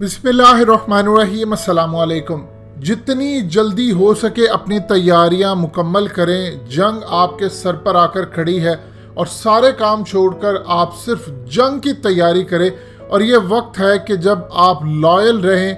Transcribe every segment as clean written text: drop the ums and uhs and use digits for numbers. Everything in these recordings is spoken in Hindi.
बिस्मिल्लाहिर्रहमानिर्रहीम, अस्सलामुअलैकुम। जितनी जल्दी हो सके अपनी तैयारियां मुकम्मल करें। जंग आपके सर पर आकर खड़ी है और सारे काम छोड़कर आप सिर्फ जंग की तैयारी करें। और ये वक्त है कि जब आप लॉयल रहें,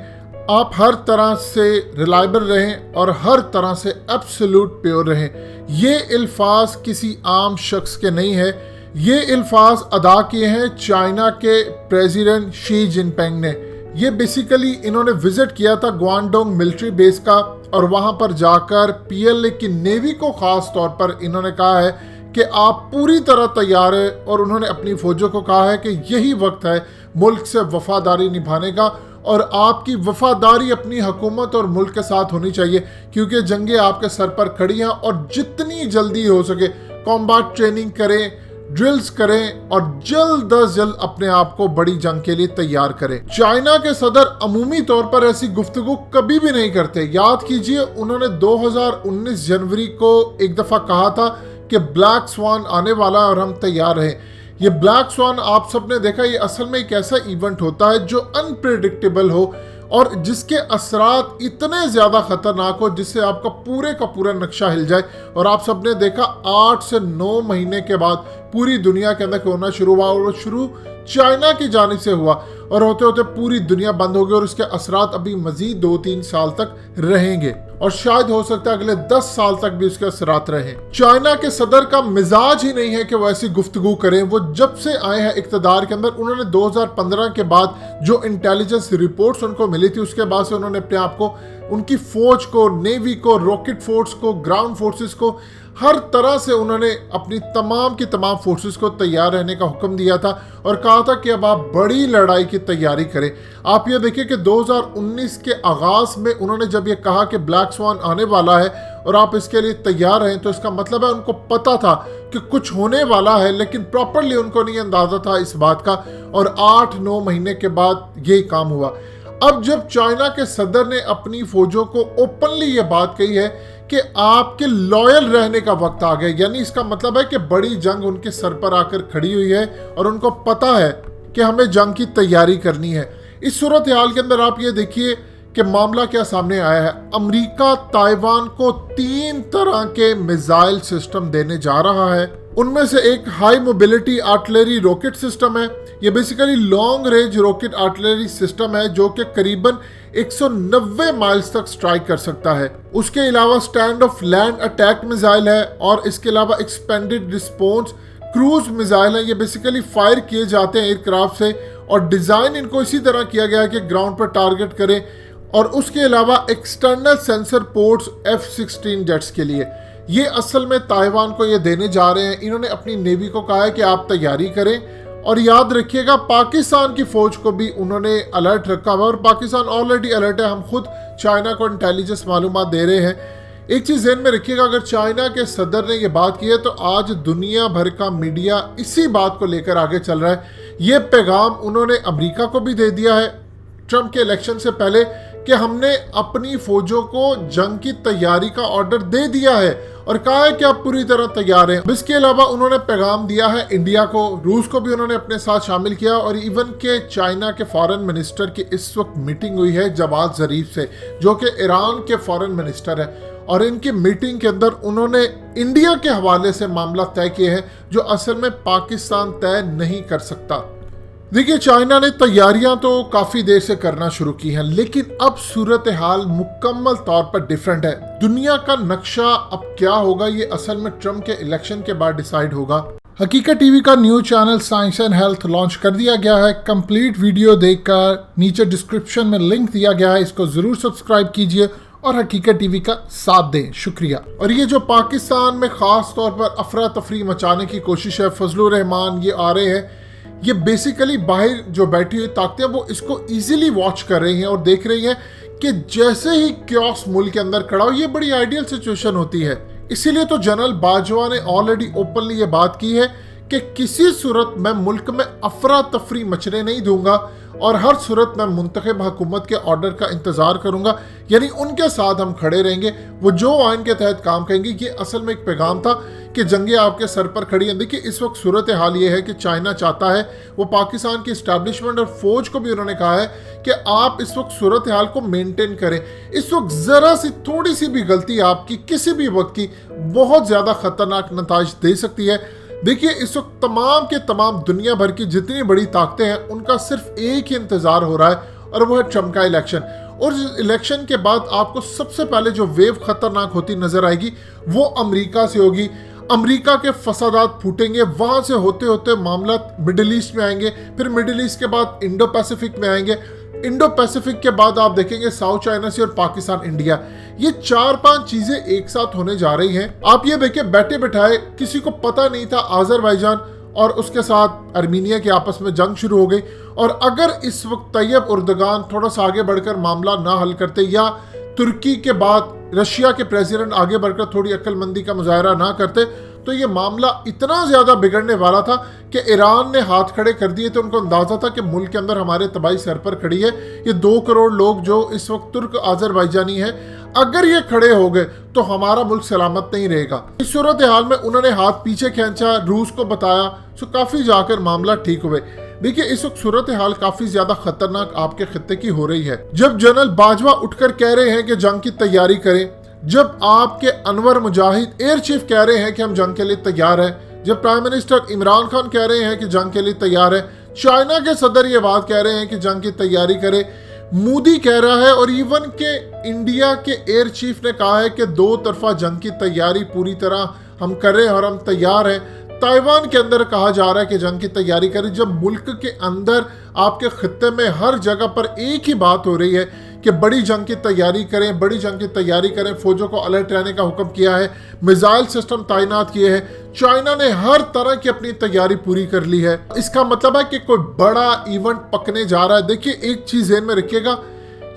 आप हर तरह से रिलायबल रहें और हर तरह से एब्सोल्यूट प्योर रहें। ये अल्फाज किसी आम शख्स के नहीं है, ये अल्फाज अदा किए हैं चाइना के प्रेसिडेंट शी जिनपिंग ने। ये बेसिकली इन्होंने विजिट किया था ग्वांगडोंग मिलिट्री बेस का और वहां पर जाकर पीएलए की नेवी को खास तौर पर इन्होंने कहा है कि आप पूरी तरह तैयार है। और उन्होंने अपनी फौजों को कहा है कि यही वक्त है मुल्क से वफादारी निभाने का और आपकी वफादारी अपनी हुकूमत और मुल्क के साथ होनी चाहिए, क्योंकि जंगें आपके सर पर खड़ी हैं। और जितनी जल्दी हो सके कॉम्बैट ट्रेनिंग करें, ड्रिल्स करें और जल्द अज जल्द अपने आप को बड़ी जंग के लिए तैयार करें। चाइना के सदर अमूमी तौर पर ऐसी गुफ्तगू कभी भी नहीं करते। याद कीजिए, उन्होंने 2019 जनवरी को एक दफा कहा था कि ब्लैक स्वान आने वाला है और हम तैयार हैं। ये ब्लैक स्वान आप सबने देखा, ये असल में एक ऐसा इवेंट होता है जो अनप्रेडिक्टेबल हो और जिसके असरात इतने ज़्यादा ख़तरनाक हो जिससे आपका पूरे का पूरा नक्शा हिल जाए। और आप सबने देखा 8 से 9 महीने के बाद पूरी दुनिया के अंदर कोरोना शुरू हुआ और शुरू चाइना की जानिब से हुआ और होते होते पूरी दुनिया बंद हो गई और उसके असरात अभी मजीद 2-3 साल तक रहेंगे और शायद हो सकता है अगले 10 साल तक भी उसके असरात रहें। चाइना के सदर का मिजाज ही नहीं है कि वो ऐसी गुफ्तगू करें। वो जब से आए हैं इक़्तिदार के अंदर, उन्होंने 2015 के बाद जो इंटेलिजेंस रिपोर्ट्स उनको मिली थी उसके बाद से उन्होंने अपने आप को, उनकी फौज को, नेवी को, रॉकेट फोर्स को, ग्राउंड फोर्सेस को, हर तरह से उन्होंने अपनी तमाम की तमाम फोर्सेस को तैयार रहने का हुक्म दिया था और कहा था कि अब आप बड़ी लड़ाई की तैयारी करें। आप ये देखिए कि 2019 के आगाज़ में उन्होंने जब ये कहा कि ब्लैक स्वान आने वाला है और आप इसके लिए तैयार हैं, तो इसका मतलब है उनको पता था कि कुछ होने वाला है, लेकिन प्रॉपरली उनको नहीं अंदाज़ा था इस बात का। और 8-9 महीने के बाद यही काम हुआ। अब जब चाइना के सदर ने अपनी फौजों को ओपनली ये बात कही है कि आपके लॉयल रहने का वक्त आ गया, यानी इसका मतलब है कि बड़ी जंग उनके सर पर आकर खड़ी हुई है और उनको पता है कि हमें जंग की तैयारी करनी है। इस सूरत हाल के अंदर आप ये देखिए कि मामला क्या सामने आया है। अमेरिका ताइवान को 3 तरह के मिसाइल सिस्टम देने जा रहा है। उनमें से एक high mobility artillery rocket system है। ये basically long range rocket artillery system है जो कि करीबन 190 माइल्स तक स्ट्राइक कर सकता है। उसके अलावा stand of land attack missile है और इसके अलावा एक्सपेंडेड रिस्पॉन्स क्रूज मिसाइल है। ये बेसिकली फायर किए जाते हैं एयरक्राफ्ट से और डिज़ाइन इनको इसी तरह किया गया है कि ग्राउंड पर टारगेट करें। और उसके अलावा external sensor ports F-16 jets के लिए ये असल में ताइवान को ये देने जा रहे हैं। इन्होंने अपनी नेवी को कहा है कि आप तैयारी करें और याद रखिएगा पाकिस्तान की फौज को भी उन्होंने अलर्ट रखा हुआ और पाकिस्तान ऑलरेडी अलर्ट है। हम खुद चाइना को इंटेलिजेंस मालूमात दे रहे हैं। एक चीज़ ध्यान में रखिएगा, अगर चाइना के सदर ने ये बात की है तो आज दुनिया भर का मीडिया इसी बात को लेकर आगे चल रहा है। ये पैगाम उन्होंने अमेरिका को भी दे दिया है ट्रंप के इलेक्शन से पहले कि हमने अपनी फौजों को जंग की तैयारी का ऑर्डर दे दिया है और कहा है कि आप पूरी तरह तैयार हैं। इसके अलावा उन्होंने पैगाम दिया है इंडिया को, रूस को भी उन्होंने अपने साथ शामिल किया और इवन के चाइना के फॉरेन मिनिस्टर की इस वक्त मीटिंग हुई है जवाद जरीफ से, जो कि ईरान के फॉरेन मिनिस्टर है। और इनकी मीटिंग के अंदर उन्होंने इंडिया के हवाले से मामला तय किए हैं जो असल में पाकिस्तान तय नहीं कर सकता। देखिए, चाइना ने तैयारियां तो काफी देर से करना शुरू की हैं, लेकिन अब सूरत हाल मुकम्मल तौर पर डिफरेंट है। दुनिया का नक्शा अब क्या होगा ये असल में ट्रंप के इलेक्शन के बाद डिसाइड होगा। हकीकत टीवी का news channel science and health launch कर दिया गया है। कंप्लीट वीडियो देखकर नीचे डिस्क्रिप्शन में लिंक दिया गया है, इसको जरूर सब्सक्राइब कीजिए और हकीकत टीवी का साथ दें। शुक्रिया। और ये जो पाकिस्तान में खास तौर पर अफरा तफरी मचाने की कोशिश है, फजलुर रहमान ये आ रहे हैं, ये बेसिकली बाहर जो बैठी हुई ताकतें वो इसको इजीली वॉच कर रही हैं और देख रही हैं कि जैसे ही क्योस मुल्क के अंदर खड़ा हो, ये बड़ी आइडियल सिचुएशन होती है। इसीलिए तो जनरल बाजवा ने ऑलरेडी ओपनली ये बात की है कि किसी सूरत मैं मुल्क में अफरा तफरी मचने नहीं दूंगा और हर सूरत में मुंतखब हुकूमत के ऑर्डर का इंतज़ार करूंगा, यानी उनके साथ हम खड़े रहेंगे। वो जो आइन के तहत काम करेंगे। ये असल में एक पैगाम था कि जंगें आपके सर पर खड़ी हैं। देखिए इस वक्त सूरत हाल ये है कि चाइना चाहता है, वो पाकिस्तान की इस्टेब्लिशमेंट और फौज को भी उन्होंने कहा है कि आप इस वक्त सूरत हाल को मेंटेन करें। इस वक्त जरा सी थोड़ी सी भी गलती आपकी किसी भी वक्त की बहुत ज्यादा खतरनाक नताइज दे सकती है। देखिए इस वक्त तमाम के तमाम दुनिया भर की जितनी बड़ी ताकतें हैं उनका सिर्फ एक ही इंतजार हो रहा है और वो है ट्रंप का इलेक्शन। और इलेक्शन के बाद आपको सबसे पहले जो वेव खतरनाक होती नजर आएगी वो अमेरिका से होगी। अमेरिका के फसादात फूटेंगे, वहां से होते होते मामला मिडिल ईस्ट में आएंगे, फिर मिडिल ईस्ट के बाद इंडो पैसिफिक में आएंगे, इंडो पैसिफिक के बाद आप देखेंगे साउथ चाइना सी और पाकिस्तान इंडिया। ये 4-5 चीजें एक साथ होने जा रही हैं। आप ये देखिए बैठे बैठाए किसी को पता नहीं था आज़रबाईजान और उसके साथ अर्मीनिया के आपस में जंग शुरू हो गई। और अगर इस वक्त तैयब उर्दगान थोड़ा सा आगे बढ़कर मामला ना हल करते या तुर्की के बाद रशिया के प्रेसिडेंट आगे बढ़कर थोड़ी अक्लमंदी का मुजाहरा ना करते तो ये मामला इतना ज्यादा बिगड़ने वाला था कि ईरान ने हाथ खड़े कर दिए। तो उनको अंदाजा था कि मुल्क के अंदर हमारे तबाही सर पर खड़ी है। ये 2 करोड़ लोग जो इस वक्त तुर्क आज़रबाईजानी है, अगर ये खड़े हो गए तो हमारा मुल्क सलामत नहीं रहेगा। इस सूरत हाल में उन्होंने हाथ पीछे खींचा, रूस को बताया, सो काफी जाकर मामला ठीक हुए। देखिए इस वक्त सूरत हाल काफी ज्यादा खतरनाक आपके खित्ते की हो रही है। जब जनरल बाजवा उठकर कह रहे हैं कि जंग की तैयारी करें, जब आपके अनवर मुजाहिद एयर चीफ कह रहे हैं कि हम जंग के लिए तैयार हैं, जब प्राइम मिनिस्टर इमरान खान कह रहे हैं कि जंग के लिए तैयार है, चाइना के सदर ये बात कह रहे हैं कि जंग की तैयारी करें, मोदी कह रहा है और इवन के इंडिया के एयर चीफ ने कहा है कि 2 तरफा जंग की तैयारी पूरी तरह हम कर रहे हैं और हम तैयार हैं। ताइवान के अंदर कहा जा रहा है कि जंग की तैयारी करें। जब मुल्क के अंदर आपके खित्ते में हर जगह पर एक ही बात हो रही है कि बड़ी जंग की तैयारी करें, बड़ी जंग की तैयारी करें, फौजों को अलर्ट रहने का हुक्म किया है, मिसाइल सिस्टम तैनात किए हैं, चाइना ने हर तरह की अपनी तैयारी पूरी कर ली है। इसका मतलब है कि कोई बड़ा इवेंट पकने जा रहा है। देखिए एक चीज ध्यान में रखिएगा,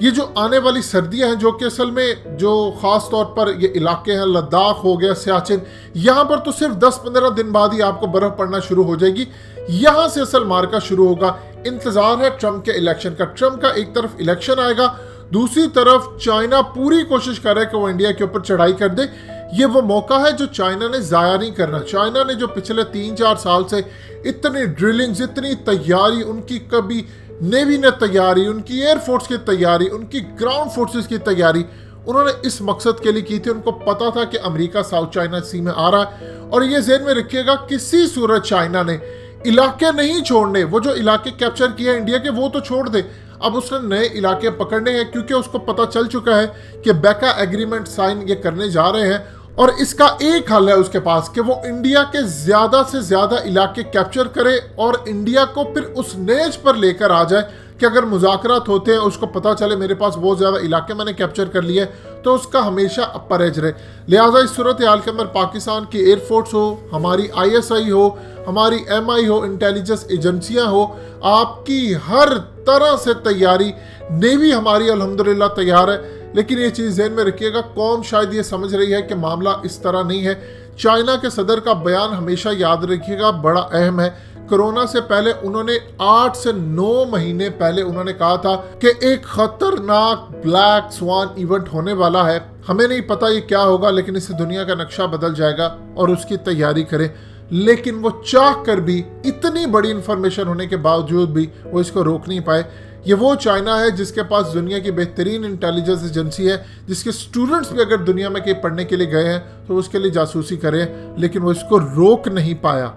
ये जो आने वाली सर्दियां हैं जो कि असल में जो खास तौर पर ये इलाके हैं, लद्दाख हो गया, सियाचिन, यहाँ पर तो सिर्फ 10-15 दिन बाद ही आपको बर्फ पड़ना शुरू हो जाएगी। यहाँ से असल मार्का शुरू होगा। इंतजार है ट्रंप के इलेक्शन का। ट्रंप का एक तरफ इलेक्शन आएगा, दूसरी तरफ चाइना पूरी कोशिश कर रहा है कि वो इंडिया के ऊपर चढ़ाई कर दे। ये वो मौका है जो चाइना ने जाया नहीं करना। चाइना ने जो पिछले 3-4 साल से इतनी ड्रिलिंग्स, इतनी तैयारी, उनकी कभी नेवी ने तैयारी, उनकी एयरफोर्स की तैयारी, उनकी ग्राउंड फोर्सेस की तैयारी उन्होंने इस मकसद के लिए की थी। उनको पता था कि अमेरिका साउथ चाइना सी में आ रहा है और ये ज़हन में रखिएगा किसी सूरत चाइना ने इलाके नहीं छोड़ने। वो जो इलाके कैप्चर किए इंडिया के वो तो छोड़ दे, अब उसने नए इलाके पकड़ने हैं क्योंकि उसको पता चल चुका है कि बेका एग्रीमेंट साइन ये करने जा रहे हैं और इसका एक हल है उसके पास कि वो इंडिया के ज्यादा से ज्यादा इलाके कैप्चर करे और इंडिया को फिर उस नेज पर लेकर आ जाए कि अगर मुज़ाकरात होते हैं उसको पता चले मेरे पास बहुत ज़्यादा इलाके मैंने कैप्चर कर लिए तो उसका हमेशा परहेज रहे। लिहाजा इस सूरत हाल के अंदर पाकिस्तान की एयरफोर्स हो, हमारी ISI हो, हमारी MI हो, इंटेलिजेंस एजेंसियां हो, आपकी हर तरह से तैयारी, नेवी हमारी अल्हम्दुलिल्लाह तैयार है। लेकिन ये चीज़ ज़हन में रखिएगा, कौम शायद ये समझ रही है कि मामला इस तरह नहीं है। चाइना के सदर का बयान हमेशा याद रखिएगा, बड़ा अहम है। कोरोना से पहले उन्होंने 8 से 9 महीने पहले उन्होंने कहा था कि एक खतरनाक ब्लैक स्वान इवेंट होने वाला है। हमें नहीं पता ये क्या होगा, लेकिन इससे दुनिया का नक्शा बदल जाएगा और उसकी तैयारी करें। लेकिन वो चाह कर भी, इतनी बड़ी इंफॉर्मेशन होने के बावजूद भी वो इसको रोक नहीं पाए। ये वो चाइना है जिसके पास दुनिया की बेहतरीन इंटेलिजेंस एजेंसी है, जिसके स्टूडेंट्स भी अगर दुनिया में कहीं पढ़ने के लिए गए हैं तो उसके लिए जासूसी करें, लेकिन वो इसको रोक नहीं पाया।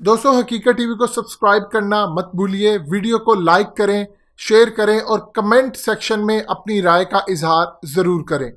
दोस्तों, हकीकत टीवी को सब्सक्राइब करना मत भूलिए, वीडियो को लाइक करें, शेयर करें और कमेंट सेक्शन में अपनी राय का इजहार जरूर करें।